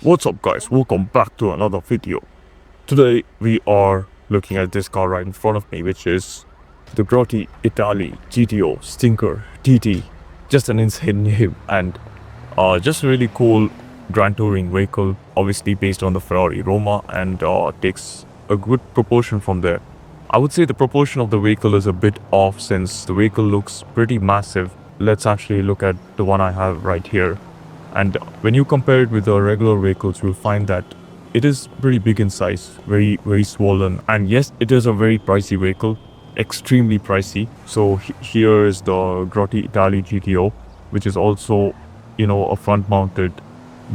What's up guys, welcome back to another video. Today we are looking at this car right in front of me, which is the Grotti Itali GTO Stinker TT. Just an insane name and just a really cool grand touring vehicle, obviously based on the Ferrari Roma, and takes a good proportion from there. I would say the proportion of the vehicle is a bit off since the vehicle looks pretty massive. Let's actually look at the one I have right here. And when you compare it with the regular vehicles, you'll find that it is pretty big in size, very swollen. And yes, it is a very pricey vehicle, extremely pricey. So here is the Grotti Itali GTO, which is also, a front-mounted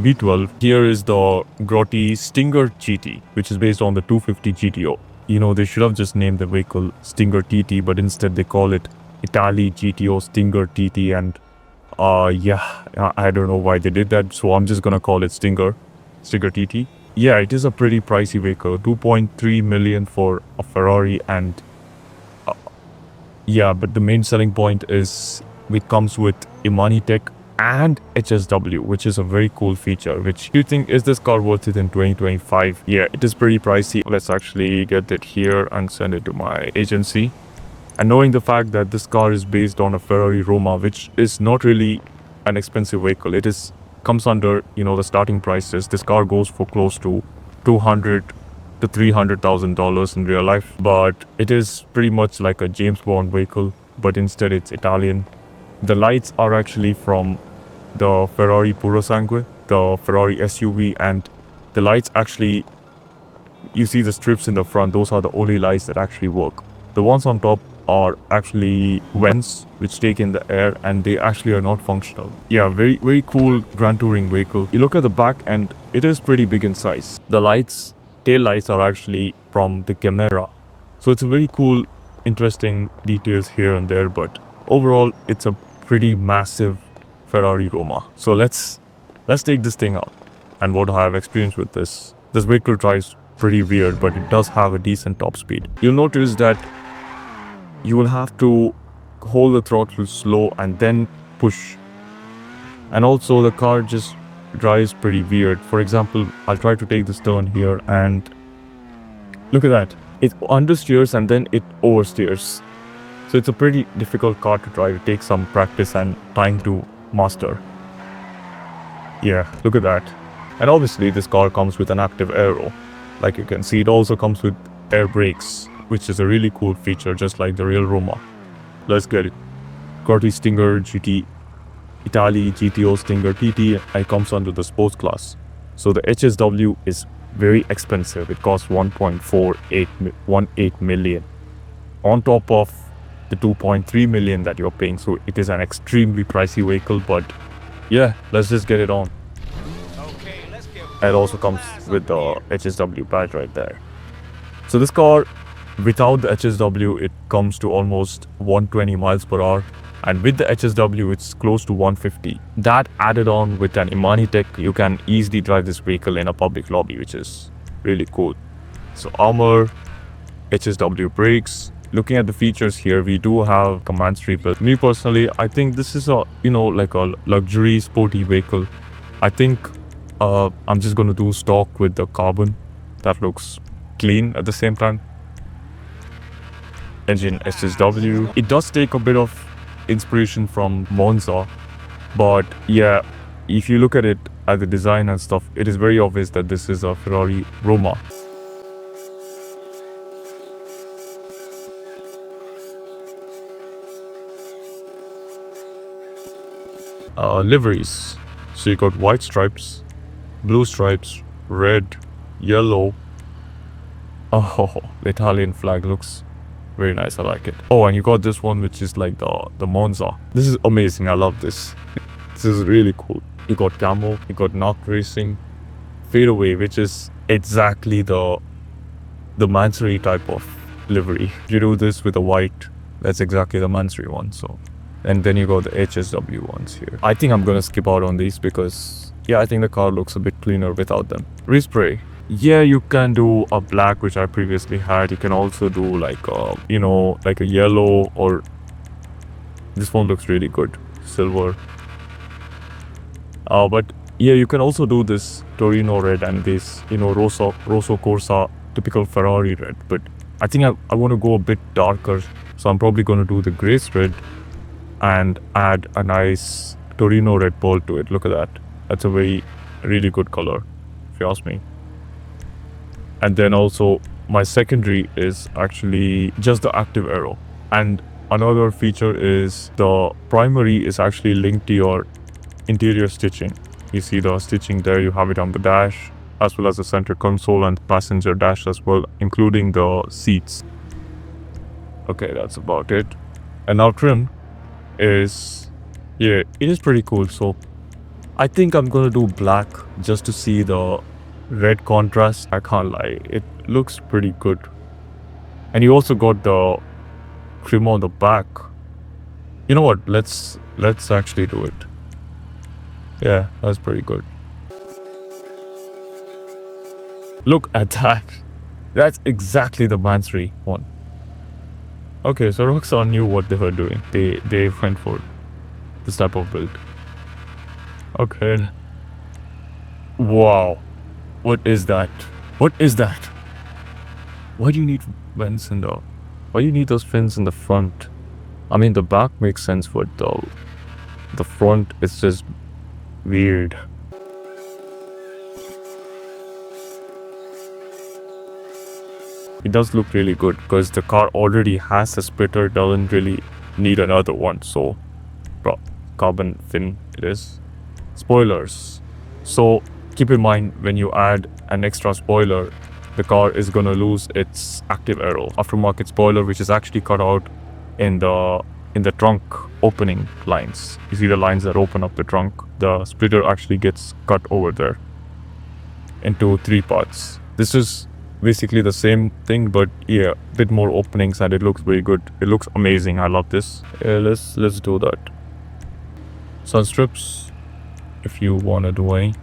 V12. Here is the Grotti Stinger GT, which is based on the 250 GTO. They should have just named the vehicle Stinger TT, but instead they call it Itali GTO Stinger TT. And I don't know why they did that, so I'm just gonna call it Stinger TT. Yeah, it is a pretty pricey vehicle, 2.3 million for a Ferrari, and but the main selling point is it comes with Imani Tech and HSW, which is a very cool feature. Which do you think, is this car worth it in 2025? Yeah, it is pretty pricey. Let's actually get it here and send it to my agency. And knowing the fact that this car is based on a Ferrari Roma, which is not really an expensive vehicle, comes under, the starting prices. This car goes for close to $200,000 to $300,000 in real life, but it is pretty much like a James Bond vehicle, but instead it's Italian. The lights are actually from the Ferrari Purosangue, the Ferrari SUV, and the lights actually, you see the strips in the front, those are the only lights that actually work. The ones on top are actually vents which take in the air, and they actually are not functional. Yeah, very cool grand touring vehicle. You look at the back and it is pretty big in size. The tail lights are actually from the camera, so it's a very cool, interesting details here and there, but overall it's a pretty massive Ferrari Roma. So let's take this thing out. And what I have experienced with this vehicle drives pretty weird, but it does have a decent top speed. You'll notice that you will have to hold the throttle slow and then push. And also the car just drives pretty weird. For example, I'll try to take this turn here and look at that. It understeers and then it oversteers. So it's a pretty difficult car to drive. It takes some practice and time to master. Yeah, look at that. And obviously this car comes with an active aero. Like you can see, it also comes with air brakes, which is a really cool feature, just like the real Roma. Let's get it. Grotti Stinger GT Itali GTO Stinger TT. It comes under the sports class. So the HSW is very expensive. It costs 1.48 million on top of the 2.3 million that you're paying. So it is an extremely pricey vehicle, but yeah, let's just get it on. It also comes with the HSW badge right there. So this car, without the HSW, it comes to almost 120 miles per hour, and with the HSW it's close to 150. That added on with an Imani Tech, you can easily drive this vehicle in a public lobby, which is really cool. So armor, HSW brakes. Looking at the features here, we do have command street, but me personally, I think this is a like a luxury sporty vehicle. I think I'm just gonna do stock with the carbon. That looks clean at the same time. Engine SSW. It does take a bit of inspiration from Monza, but yeah, if you look at it at the design and stuff, it is very obvious that this is a Ferrari Roma. Liveries. So you got white stripes, blue stripes, red, yellow. Oh, the Italian flag looks very nice. I like it. Oh, and you got this one, which is like the Monza. This is amazing. I love this. This is really cool. You got camo, you got knock racing, fadeaway, which is exactly the Mansory type of livery. If you do this with a white, that's exactly the Mansory one. So, and then you got the HSW ones here. I think I'm gonna skip out on these because yeah, I think the car looks a bit cleaner without them. Respray. Yeah, you can do a black, which I previously had. You can also do like a, like a yellow, or this one looks really good, silver. But yeah, you can also do this Torino red and this, Rosso Corsa typical Ferrari red. But I think I want to go a bit darker. So I'm probably going to do the grace red and add a nice Torino red pearl to it. Look at that. That's a really good color, if you ask me. And then also my secondary is actually just the active aero. And another feature is the primary is actually linked to your interior stitching. You see the stitching there, you have it on the dash, as well as the center console and passenger dash as well, including the seats. Okay, that's about it. And now trim is, yeah, it is pretty cool. So I think I'm gonna do black just to see the red contrast. I can't lie, it looks pretty good. And you also got the trim on the back. You know what, let's actually do it. Yeah, that's pretty good. Look at that. That's exactly the Mansory one. Okay, so Roxxon knew what they were doing. They went for this type of build. Okay. Wow. What is that? What is that? Why do you need vents in the... Why do you need those fins in the front? I mean, the back makes sense, but the front is just weird. It does look really good because the car already has a splitter, doesn't really need another one. So, carbon thin it is. Spoilers. So keep in mind, when you add an extra spoiler, the car is gonna lose its active aero aftermarket spoiler, which is actually cut out in the trunk opening lines. You see the lines that open up the trunk? The splitter actually gets cut over there into 3 parts. This is basically the same thing, but yeah, a bit more openings, and it looks very good. It looks amazing. I love this. Yeah, let's do that. Sun strips, if you want to do any.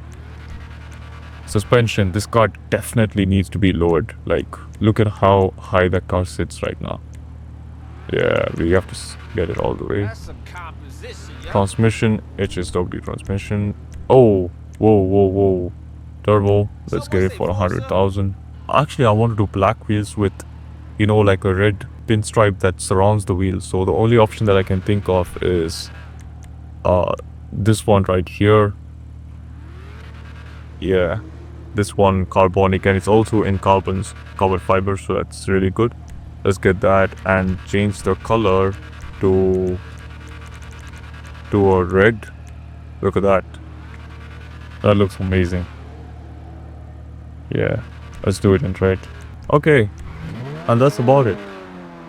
Suspension, this car definitely needs to be lowered. Like, look at how high that car sits right now. Yeah, we have to get it all the way. Transmission, HSW transmission. Oh, whoa. Turbo, let's get it for 100,000. Actually, I want to do black wheels with, like a red pinstripe that surrounds the wheels. So the only option that I can think of is this one right here. Yeah, this one carbonic, and it's also in carbon fiber, so that's really good. Let's get that and change the color to a red. Look at that. That looks amazing. Yeah, let's do it in red. Okay, and that's about it.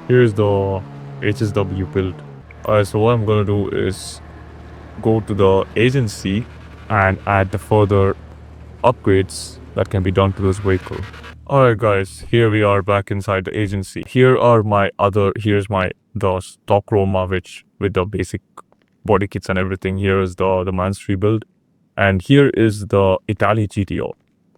Here's the HSW build. Alright, so what I'm gonna do is go to the agency and add the further upgrades that can be done to this vehicle. Alright guys, here we are back inside the agency. Here's the stock Roma, which with the basic body kits and everything. Here is the Mansory build, and here is the Italy GTO.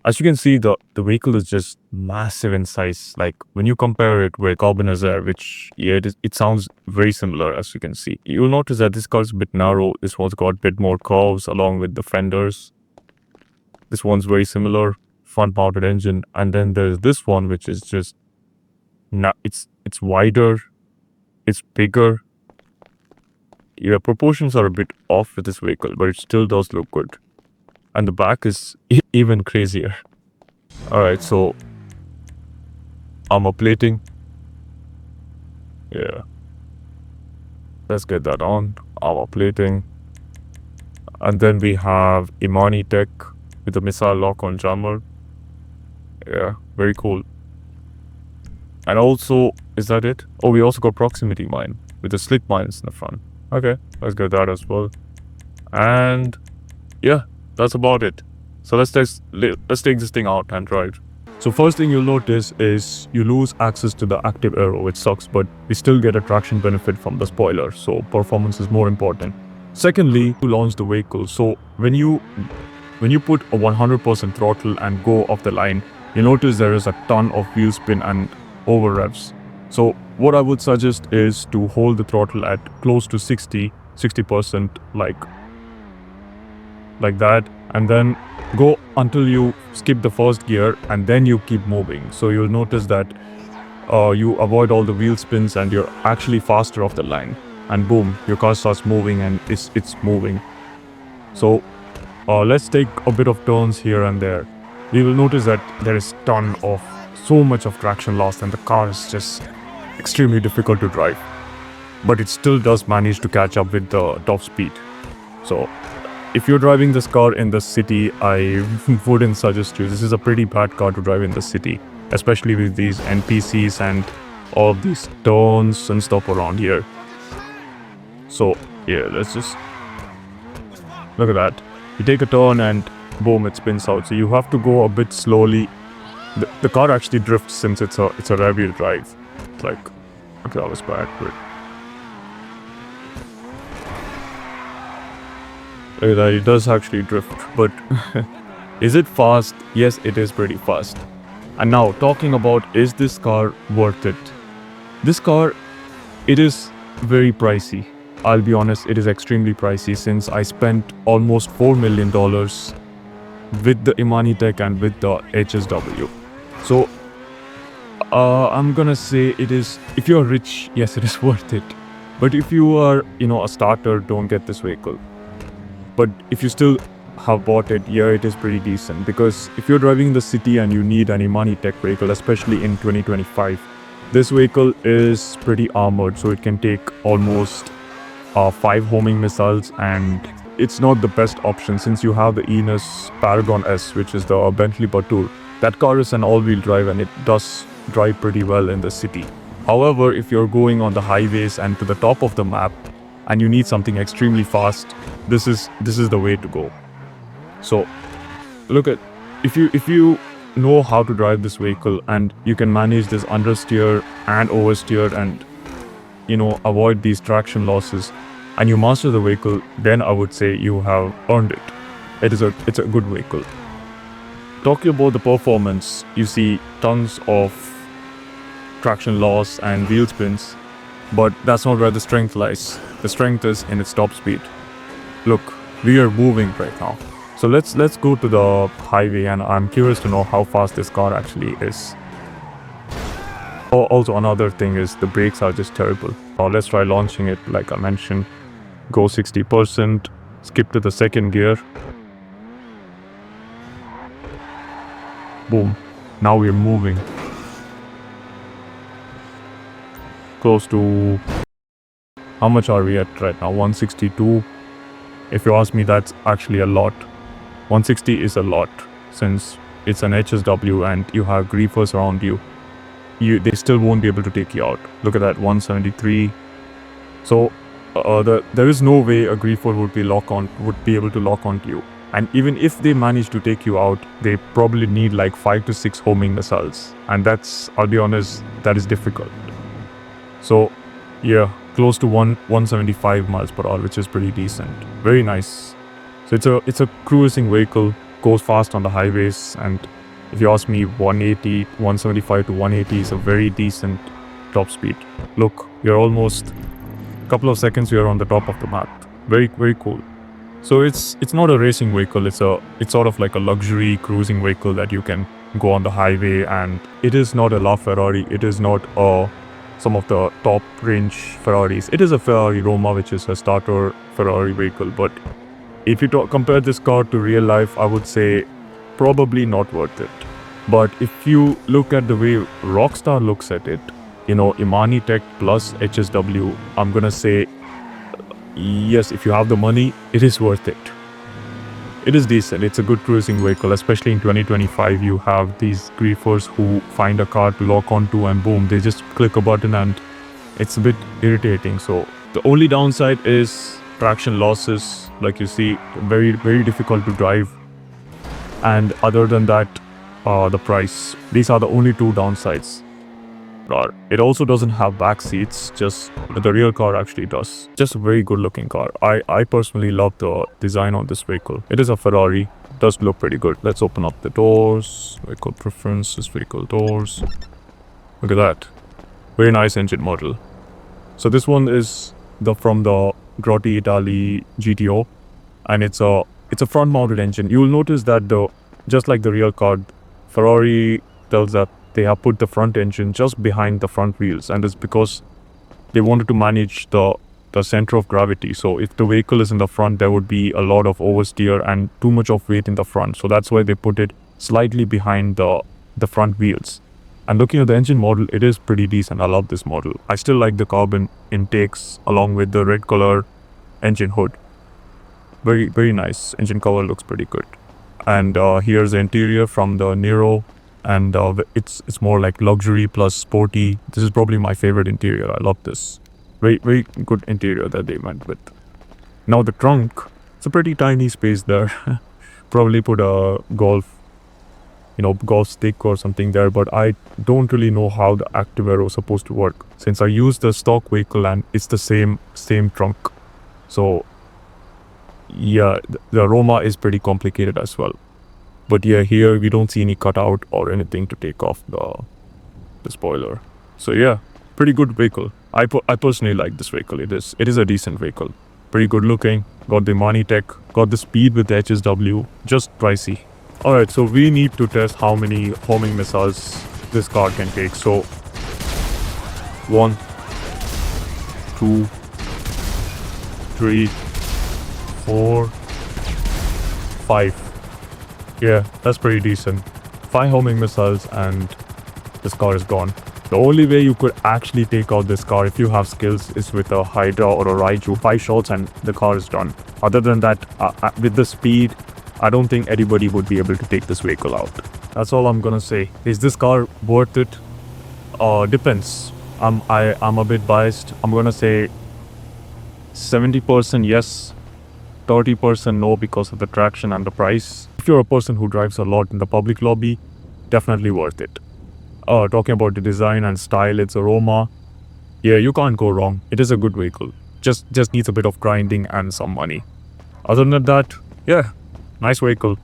As you can see, the vehicle is just massive in size. Like, when you compare it with Carbon Azure, which, yeah, it sounds very similar, as you can see. You'll notice that this car is a bit narrow. This one's got a bit more curves along with the fenders. This one's very similar, front-mounted engine. And then there's this one, which is just... it's wider. It's bigger. Yeah, proportions are a bit off with this vehicle, but it still does look good. And the back is even crazier. Alright, so armor plating. Yeah. Let's get that on. Armor plating. And then we have Imani Tech with the missile lock on jammer. Yeah, very cool. And also, is that it? Oh, we also got proximity mine with the slit mines in the front. Okay, let's get that as well. And yeah, that's about it. So let's take this thing out and drive. So first thing you'll notice is you lose access to the active aero, which sucks, but we still get a traction benefit from the spoiler, so performance is more important. Secondly, to launch the vehicle. So when you put a 100% throttle and go off the line, you notice there is a ton of wheel spin and over revs. So what I would suggest is to hold the throttle at close to 60% like that, and then go until you skip the first gear, and then you keep moving. So you'll notice that you avoid all the wheel spins and you're actually faster off the line, and boom, your car starts moving and it's moving. So let's take a bit of turns here and there. We will notice that there is so much of traction loss, and the car is just extremely difficult to drive, but it still does manage to catch up with the top speed. So if you're driving this car in the city, I wouldn't suggest you. This is a pretty bad car to drive in the city, especially with these NPCs and all of these turns and stuff around here. So yeah, let's just look at that. You take a turn and boom, it spins out. So you have to go a bit slowly. The car actually drifts since it's a rear-wheel drive. It's like, okay, that was bad, but look at that, it does actually drift. But is it fast? Yes, it is pretty fast. And now talking about, is this car worth it? This car, it is very pricey. I'll be honest, it is extremely pricey since I spent almost $4 million with the Imani Tech and with the HSW. So I'm gonna say it is, if you're rich, yes, it is worth it. But if you are, a starter, don't get this vehicle. But if you still have bought it, yeah, it is pretty decent, because if you're driving in the city and you need an Imani Tech vehicle, especially in 2025, this vehicle is pretty armored, so it can take almost 5 homing missiles, and it's not the best option since you have the Enos Paragon S, which is the Bentley Batur. That car is an all-wheel drive and it does drive pretty well in the city. However, if you're going on the highways and to the top of the map and you need something extremely fast, this is the way to go. So look at, if you know how to drive this vehicle and you can manage this understeer and oversteer and avoid these traction losses, and you master the vehicle, then I would say you have earned it. It's a good vehicle. Talking about the performance, you see tons of traction loss and wheel spins, but that's not where the strength lies. The strength is in its top speed. Look, we are moving right now. So let's go to the highway, and I'm curious to know how fast this car actually is. Also, another thing is the brakes are just terrible. Let's try launching it like I mentioned. Go 60%, skip to the second gear. Boom. Now we're moving. Close to... how much are we at right now? 162. If you ask me, that's actually a lot. 160 is a lot since it's an HSW and you have griefers around you. They still won't be able to take you out. Look at that, 173. So there is no way a griefer would be able to lock onto you. And even if they manage to take you out, they probably need like 5 to 6 homing missiles. And that's, I'll be honest, that is difficult. So yeah, close to 175 miles per hour, which is pretty decent. Very nice. So it's a cruising vehicle, goes fast on the highways, and if you ask me, 175 to 180 is a very decent top speed. Look, you're almost a couple of seconds, you're on the top of the map. Very, very cool. So it's not a racing vehicle, it's sort of like a luxury cruising vehicle that you can go on the highway, and it is not a LaFerrari, it is not some of the top range Ferraris. It is a Ferrari Roma, which is a starter Ferrari vehicle, but if you compare this car to real life, I would say probably not worth it. But if you look at the way Rockstar looks at it, Imani Tech plus HSW, I'm gonna say yes, if you have the money, it is worth it. It is decent, it's a good cruising vehicle, especially in 2025. You have these griefers who find a car to lock onto and boom, they just click a button and it's a bit irritating. So the only downside is traction losses, like you see, very, very difficult to drive. And other than that, the price. These are the only 2 downsides. It also doesn't have back seats, just the real car actually does. Just a very good looking car. I personally love the design on this vehicle. It is a Ferrari, does look pretty good. Let's open up the doors. Vehicle preferences, vehicle doors. Look at that. Very nice engine model. So this one is from the Grotti Itali GTO, and it's it's a front mounted engine. You will notice that just like the rear car, Ferrari tells that they have put the front engine just behind the front wheels, and it's because they wanted to manage the center of gravity. So if the vehicle is in the front, there would be a lot of oversteer and too much of weight in the front. So that's why they put it slightly behind the front wheels. And looking at the engine model, it is pretty decent. I love this model. I still like the carbon intakes along with the red color engine hood. Very, very nice. Engine cover looks pretty good. And here's the interior from the Nero, and it's more like luxury plus sporty. This is probably my favorite interior. I love this. Very, very good interior that they went with. Now the trunk, it's a pretty tiny space there. Probably put a golf stick or something there, but I don't really know how the Active Aero is supposed to work, since I use the stock vehicle and it's the same trunk. So yeah, the Roma is pretty complicated as well. But yeah, here we don't see any cutout or anything to take off the spoiler. So yeah, pretty good vehicle. I personally like this vehicle. It is a decent vehicle. Pretty good looking. Got the Imani tech. Got the speed with the HSW. Just pricey. Alright, so we need to test how many homing missiles this car can take. So 1, 2, 3, 4, 5. Yeah, that's pretty decent. 5 homing missiles and this car is gone. The only way you could actually take out this car if you have skills is with a Hydra or a Raiju. 5 shots and the car is done. Other than that, with the speed, I don't think anybody would be able to take this vehicle out. That's all I'm gonna say. Is this car worth it? Depends. I'm a bit biased. I'm gonna say 70% yes, 30% no because of the traction and the price. If you're a person who drives a lot in the public lobby, definitely worth it. Talking about the design and style, it's a Roma. Yeah, you can't go wrong. It is a good vehicle. Just needs a bit of grinding and some money. Other than that, yeah, nice vehicle.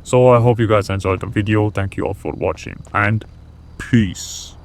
So I hope you guys enjoyed the video. Thank you all for watching and peace.